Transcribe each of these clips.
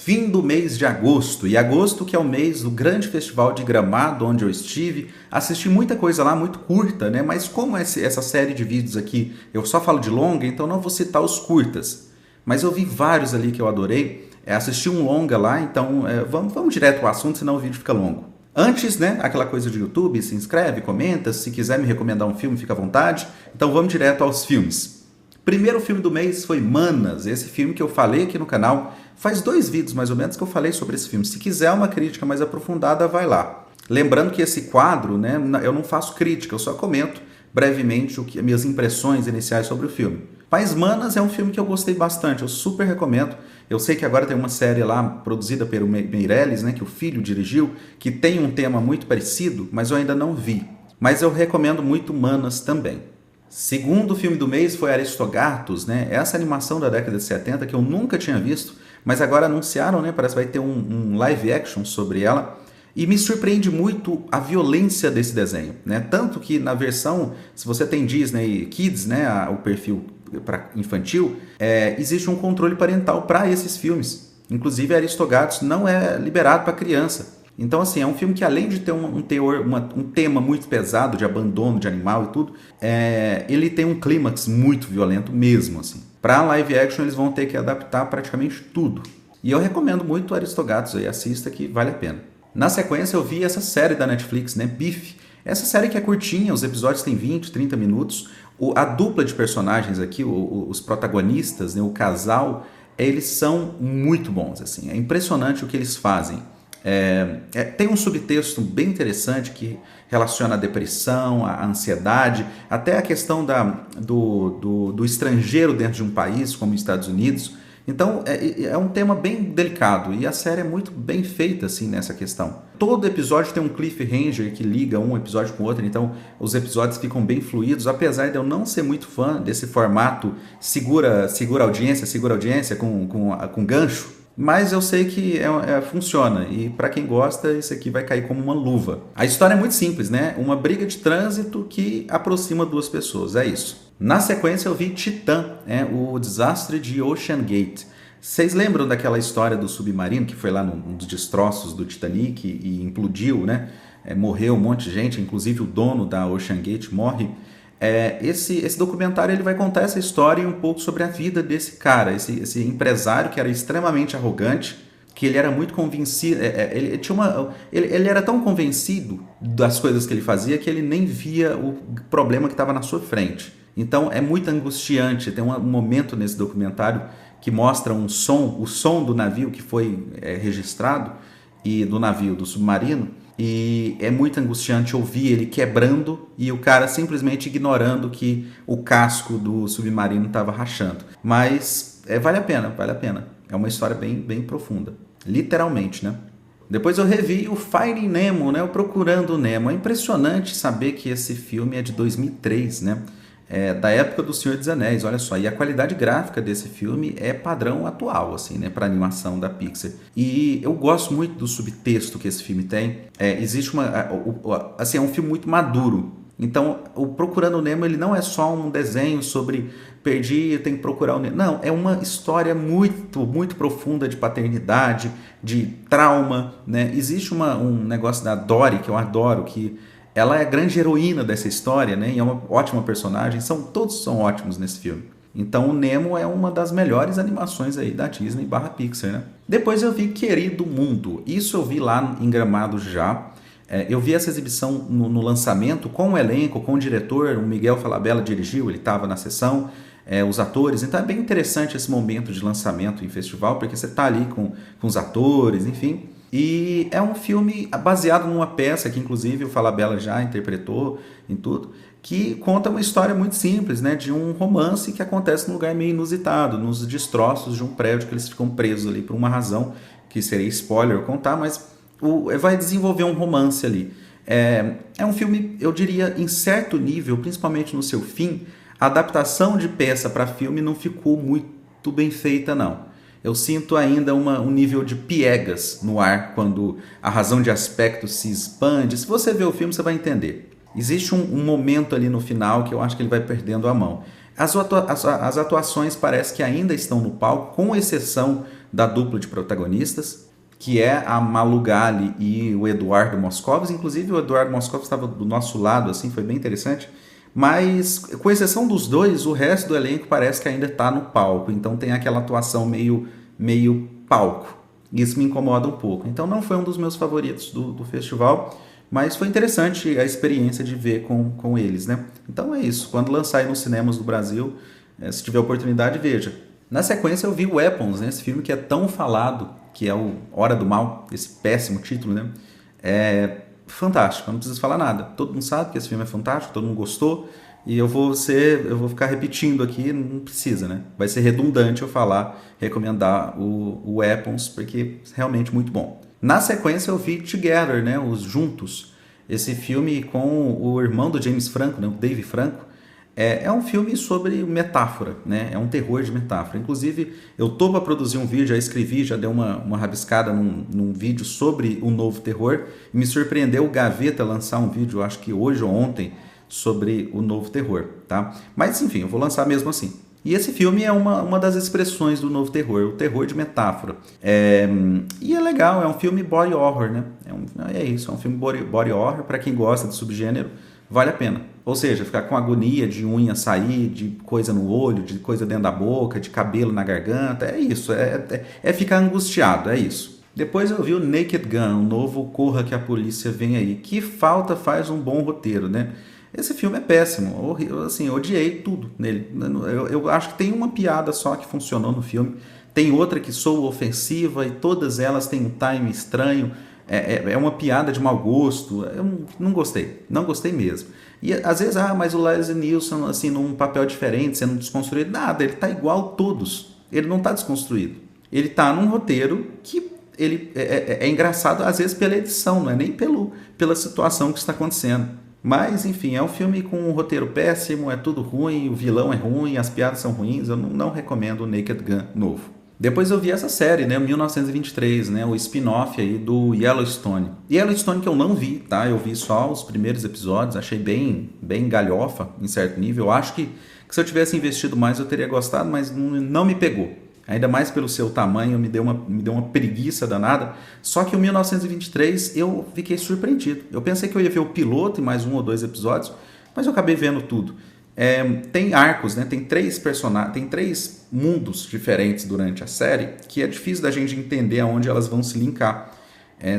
fim do mês de agosto. E agosto que é o mês do grande festival de Gramado, onde eu estive. Assisti muita coisa lá, muito curta, né? Mas como essa série de vídeos aqui eu só falo de longa, então não vou citar os curtas. Mas eu vi vários ali que eu adorei. Assisti um longa lá, então vamos direto ao assunto, senão o vídeo fica longo. Antes, né, aquela coisa de YouTube, se inscreve, comenta, se quiser me recomendar um filme, fica à vontade. Então vamos direto aos filmes. Primeiro filme do mês foi Manas, esse filme que eu falei aqui no canal. Faz 2 vídeos mais ou menos que eu falei sobre esse filme. Se quiser uma crítica mais aprofundada, vai lá. Lembrando que esse quadro, né, eu não faço crítica, eu só comento brevemente minhas impressões iniciais sobre o filme. Mas Manas é um filme que eu gostei bastante, eu super recomendo. Eu sei que agora tem uma série lá produzida pelo Meirelles, né, que o filho dirigiu, que tem um tema muito parecido, mas eu ainda não vi. Mas eu recomendo muito Manas também. Segundo filme do mês foi Aristogatos, né? Essa animação da década de 70 que eu nunca tinha visto, mas agora anunciaram, né? Parece que vai ter um live action sobre ela. E me surpreende muito a violência desse desenho, né? Tanto que na versão, se você tem Disney Kids, né, o perfil para infantil, existe um controle parental para esses filmes. Inclusive Aristogatos não é liberado para criança. Então, assim, é um filme que além de ter um tema muito pesado de abandono de animal e tudo, ele tem um clímax muito violento mesmo, assim. Para live action eles vão ter que adaptar praticamente tudo. E eu recomendo muito Aristogatos aí, assista que vale a pena. Na sequência eu vi essa série da Netflix, né, Beef. Essa série que é curtinha, os episódios têm 20, 30 minutos. A dupla de personagens aqui, os protagonistas, né, o casal, eles são muito bons, assim. É impressionante o que eles fazem. Tem um subtexto bem interessante que relaciona a depressão, a ansiedade, até a questão do estrangeiro dentro de um país como os Estados Unidos. Então é um tema bem delicado e a série é muito bem feita assim nessa questão. Todo episódio tem um cliffhanger que liga um episódio com o outro, então os episódios ficam bem fluidos, apesar de eu não ser muito fã desse formato segura audiência com gancho. Mas eu sei que funciona e para quem gosta isso aqui vai cair como uma luva. A história é muito simples, né? Uma briga de trânsito que aproxima 2 pessoas, é isso. Na sequência eu vi Titã, o desastre de Ocean Gate. Vocês lembram daquela história do submarino que foi lá nos destroços do Titanic e implodiu, né? Morreu um monte de gente, inclusive o dono da Ocean Gate morre. Esse documentário ele vai contar essa história e um pouco sobre a vida desse cara, esse empresário que era extremamente arrogante, que ele era muito convencido, ele era tão convencido das coisas que ele fazia que ele nem via o problema que estava na sua frente. Então é muito angustiante. Tem um momento nesse documentário que mostra o som do navio que foi registrado, e do submarino. E é muito angustiante ouvir ele quebrando e o cara simplesmente ignorando que o casco do submarino estava rachando. Mas vale a pena. É uma história bem, bem profunda. Literalmente, né? Depois eu revi o Finding Nemo, né? O Procurando Nemo. É impressionante saber que esse filme é de 2003, né? Da época do Senhor dos Anéis, olha só. E a qualidade gráfica desse filme é padrão atual, assim, né, para animação da Pixar. E eu gosto muito do subtexto que esse filme tem. Existe assim, é um filme muito maduro. Então, o Procurando Nemo, ele não é só um desenho sobre perdi, eu tenho que procurar o Nemo. Não, é uma história muito, muito profunda de paternidade, de trauma, né? Existe um negócio da Dory, que eu adoro, que ela é a grande heroína dessa história, né? E é uma ótima personagem. Todos são ótimos nesse filme. Então o Nemo é uma das melhores animações aí da Disney / Pixar, né? Depois eu vi Querido Mundo. Isso eu vi lá em Gramado já. Eu vi essa exibição no lançamento com o elenco, com o diretor. O Miguel Falabella dirigiu, ele estava na sessão. Os atores. Então é bem interessante esse momento de lançamento em festival, porque você está ali com os atores, enfim. E é um filme baseado numa peça que inclusive o Falabella já interpretou em tudo, que conta uma história muito simples, né, de um romance que acontece num lugar meio inusitado, nos destroços de um prédio que eles ficam presos ali por uma razão que seria spoiler contar, mas vai desenvolver um romance ali. É um filme, eu diria, em certo nível, principalmente no seu fim, a adaptação de peça para filme não ficou muito bem feita, não. Eu sinto ainda um nível de piegas no ar quando a razão de aspecto se expande. Se você ver o filme, você vai entender. Existe um momento ali no final que eu acho que ele vai perdendo a mão. As atuações parece que ainda estão no palco, com exceção da dupla de protagonistas, que é a Malu Gali e o Eduardo Moscovitz. Inclusive o Eduardo Moscovitz estava do nosso lado, assim, foi bem interessante. Mas, com exceção dos dois, o resto do elenco parece que ainda está no palco. Então tem aquela atuação meio palco. Isso me incomoda um pouco. Então não foi um dos meus favoritos do festival, mas foi interessante a experiência de ver com eles, né? Então é isso. Quando lançar aí nos cinemas do Brasil, se tiver oportunidade, veja. Na sequência eu vi Weapons, né? Esse filme que é tão falado, que é o Hora do Mal, esse péssimo título, né? É fantástico, eu não preciso falar nada. Todo mundo sabe que esse filme é fantástico, todo mundo gostou. E eu vou ficar repetindo aqui, não precisa, né? Vai ser redundante eu recomendar o Weapons, porque é realmente muito bom. Na sequência eu vi Together, né? Os Juntos. Esse filme com o irmão do James Franco, né? O Dave Franco. É um filme sobre metáfora, né? É um terror de metáfora. Inclusive, eu estou para produzir um vídeo, já escrevi, já dei uma rabiscada num vídeo sobre o novo terror. E me surpreendeu o Gaveta lançar um vídeo, acho que hoje ou ontem, sobre o novo terror, tá? Mas, enfim, eu vou lançar mesmo assim. E esse filme é uma das expressões do novo terror, o terror de metáfora. E é legal, é um filme body horror, né? É isso, é um filme body horror, para quem gosta de subgênero, vale a pena. Ou seja, ficar com agonia de unha sair, de coisa no olho, de coisa dentro da boca, de cabelo na garganta, é isso, é ficar angustiado, é isso. Depois eu vi o Naked Gun, o novo Corra que a Polícia Vem Aí. Que falta faz um bom roteiro, né? Esse filme é péssimo, assim, eu odiei tudo nele. Eu acho que tem uma piada só que funcionou no filme, tem outra que soa ofensiva e todas elas têm um time estranho. É uma piada de mau gosto. Eu não gostei mesmo. E às vezes, mas o Leslie Nielsen, assim, num papel diferente, sendo desconstruído, nada, ele tá igual a todos. Ele não tá desconstruído. Ele tá num roteiro que ele é engraçado, às vezes, pela edição, não é nem pela situação que está acontecendo. Mas, enfim, é um filme com um roteiro péssimo, é tudo ruim, o vilão é ruim, as piadas são ruins, eu não recomendo o Naked Gun novo. Depois eu vi essa série, né, 1923, né, o spin-off aí do Yellowstone. Yellowstone que eu não vi, tá? Eu vi só os primeiros episódios, achei bem galhofa, em certo nível. Eu acho que se eu tivesse investido mais eu teria gostado, mas não me pegou. Ainda mais pelo seu tamanho, me deu uma preguiça danada. Só que o 1923 eu fiquei surpreendido. Eu pensei que eu ia ver o piloto e mais 1 ou 2 episódios, mas eu acabei vendo tudo. Tem arcos, né? Tem 3 personagens, tem 3 mundos diferentes durante a série que é difícil da gente entender aonde elas vão se linkar.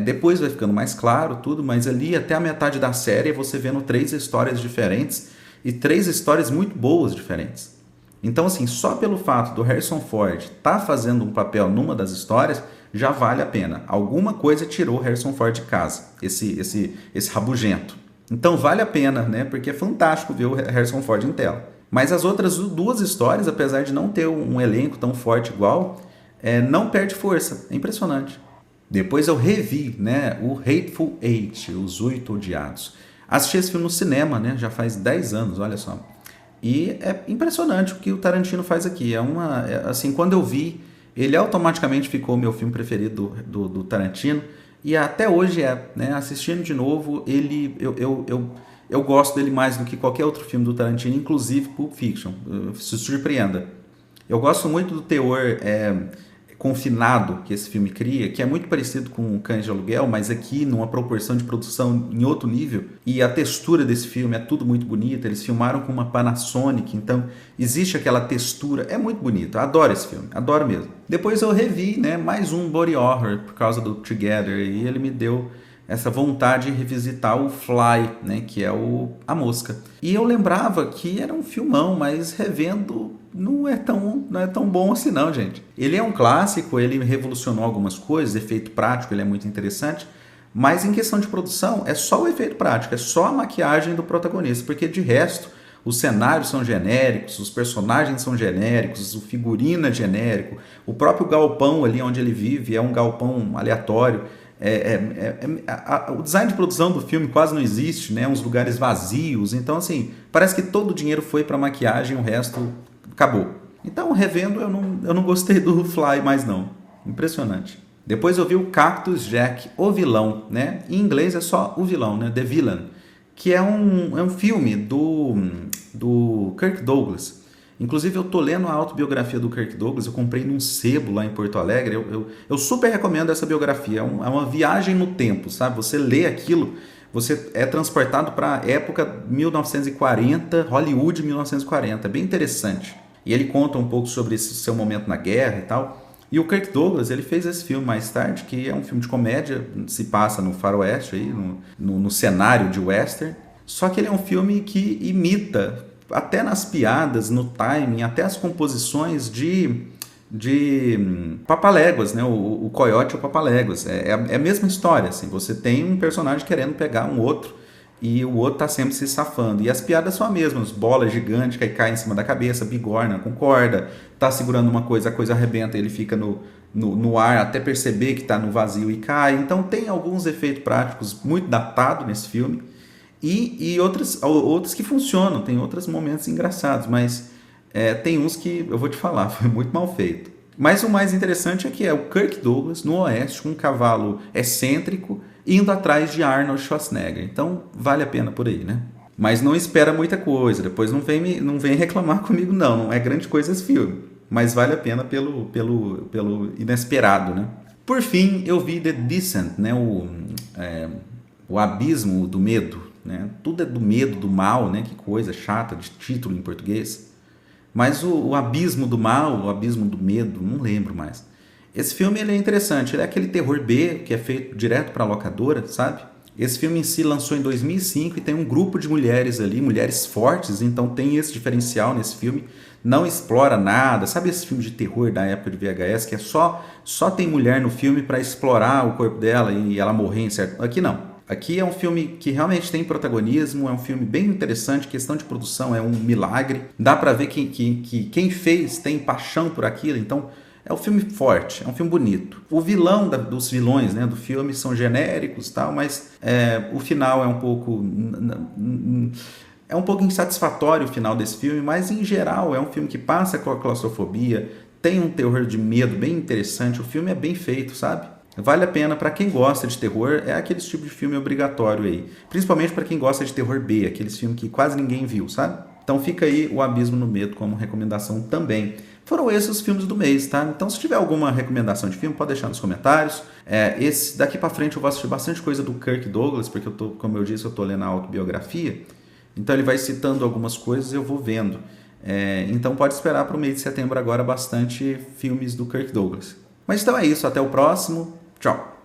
Depois vai ficando mais claro tudo, mas ali até a metade da série você vendo 3 histórias diferentes e 3 histórias muito boas diferentes. Então, assim, só pelo fato do Harrison Ford estar fazendo um papel numa das histórias, já vale a pena. Alguma coisa tirou o Harrison Ford de casa, esse rabugento. Então vale a pena, né? Porque é fantástico ver o Harrison Ford em tela. Mas as outras 2 histórias, apesar de não ter um elenco tão forte igual, não perde força. É impressionante. Depois eu revi, né, o Hateful Eight, Os 8 Odiados. Assisti esse filme no cinema, né? Já faz 10 anos, olha só. E é impressionante o que o Tarantino faz aqui. Assim, quando eu vi, ele automaticamente ficou meu filme preferido do Tarantino. E até hoje né? Assistindo de novo, eu gosto dele mais do que qualquer outro filme do Tarantino, inclusive Pulp Fiction. Se surpreenda. Eu gosto muito do teor confinado que esse filme cria, que é muito parecido com o Cães de Aluguel, mas aqui numa proporção de produção em outro nível. E a textura desse filme é tudo muito bonita. Eles filmaram com uma Panasonic, então existe aquela textura. É muito bonito. Eu adoro esse filme, adoro mesmo. Depois eu revi, né, mais um body horror por causa do Together, e ele me deu essa vontade de revisitar o Fly, né, que é A Mosca. E eu lembrava que era um filmão, mas revendo não é tão bom assim não, gente. Ele é um clássico, ele revolucionou algumas coisas, efeito prático, ele é muito interessante, mas em questão de produção é só o efeito prático, é só a maquiagem do protagonista, porque de resto os cenários são genéricos, os personagens são genéricos, o figurino é genérico, o próprio galpão ali onde ele vive é um galpão aleatório. O design de produção do filme quase não existe, né? Uns lugares vazios, então assim, parece que todo o dinheiro foi para maquiagem, o resto acabou. Então, revendo, eu não gostei do Fly mais não, impressionante. Depois eu vi o Cactus Jack, O Vilão, né? Em inglês é só O Vilão, né? The Villain, que é um filme do Kirk Douglas. Inclusive, eu tô lendo a autobiografia do Kirk Douglas, eu comprei num sebo lá em Porto Alegre. Eu super recomendo essa biografia. É uma viagem no tempo, sabe? Você lê aquilo, você é transportado para a época 1940, Hollywood 1940. É bem interessante. E ele conta um pouco sobre esse seu momento na guerra e tal. E o Kirk Douglas, ele fez esse filme mais tarde, que é um filme de comédia, se passa no faroeste, aí, no cenário de western. Só que ele é um filme que imita, até nas piadas, no timing, até as composições de Papaléguas, né? O Coyote e o Papaléguas. É a mesma história, assim. Você tem um personagem querendo pegar um outro e o outro tá sempre se safando. E as piadas são as mesmas. Bola gigante que aí cai em cima da cabeça, bigorna com corda, tá segurando uma coisa, a coisa arrebenta, ele fica no ar até perceber que tá no vazio e cai. Então tem alguns efeitos práticos muito datados nesse filme. E outros que funcionam, tem outros momentos engraçados, mas tem uns que eu vou te falar, foi muito mal feito. Mas o mais interessante é que é o Kirk Douglas no Oeste, com um cavalo excêntrico, indo atrás de Arnold Schwarzenegger. Então vale a pena por aí, né? Mas não espera muita coisa, depois não vem reclamar comigo não é grande coisa esse filme. Mas vale a pena pelo inesperado, né? Por fim, eu vi The Descent, né? O Abismo do Medo, né? Tudo é do medo, do mal, né? Que coisa chata de título em português. Mas o Abismo do Mal, o Abismo do Medo, não lembro mais. Esse filme ele é interessante, ele é aquele terror B que é feito direto para a locadora, sabe? Esse filme em si lançou em 2005 e tem um grupo de mulheres ali, mulheres fortes, então tem esse diferencial nesse filme. Não explora nada, sabe esse filme de terror da época de VHS que é só tem mulher no filme para explorar o corpo dela e ela morrer em certo... Aqui não. Aqui é um filme que realmente tem protagonismo, é um filme bem interessante, questão de produção é um milagre. Dá pra ver que quem fez tem paixão por aquilo, então é um filme forte, é um filme bonito. O vilão dos vilões, né, do filme são genéricos e tal, mas o final é um pouco... É um pouco insatisfatório o final desse filme, mas em geral é um filme que passa com a claustrofobia, tem um terror de medo bem interessante, o filme é bem feito, sabe? Vale a pena para quem gosta de terror, é aquele tipo de filme obrigatório aí. Principalmente para quem gosta de terror B, aqueles filmes que quase ninguém viu, sabe? Então fica aí o Abismo no Medo como recomendação também. Foram esses os filmes do mês, tá? Então se tiver alguma recomendação de filme, pode deixar nos comentários. Daqui para frente eu vou assistir bastante coisa do Kirk Douglas, porque como eu disse, eu tô lendo a autobiografia. Então ele vai citando algumas coisas e eu vou vendo. Então pode esperar para o mês de setembro agora bastante filmes do Kirk Douglas. Mas então é isso, até o próximo. Tchau!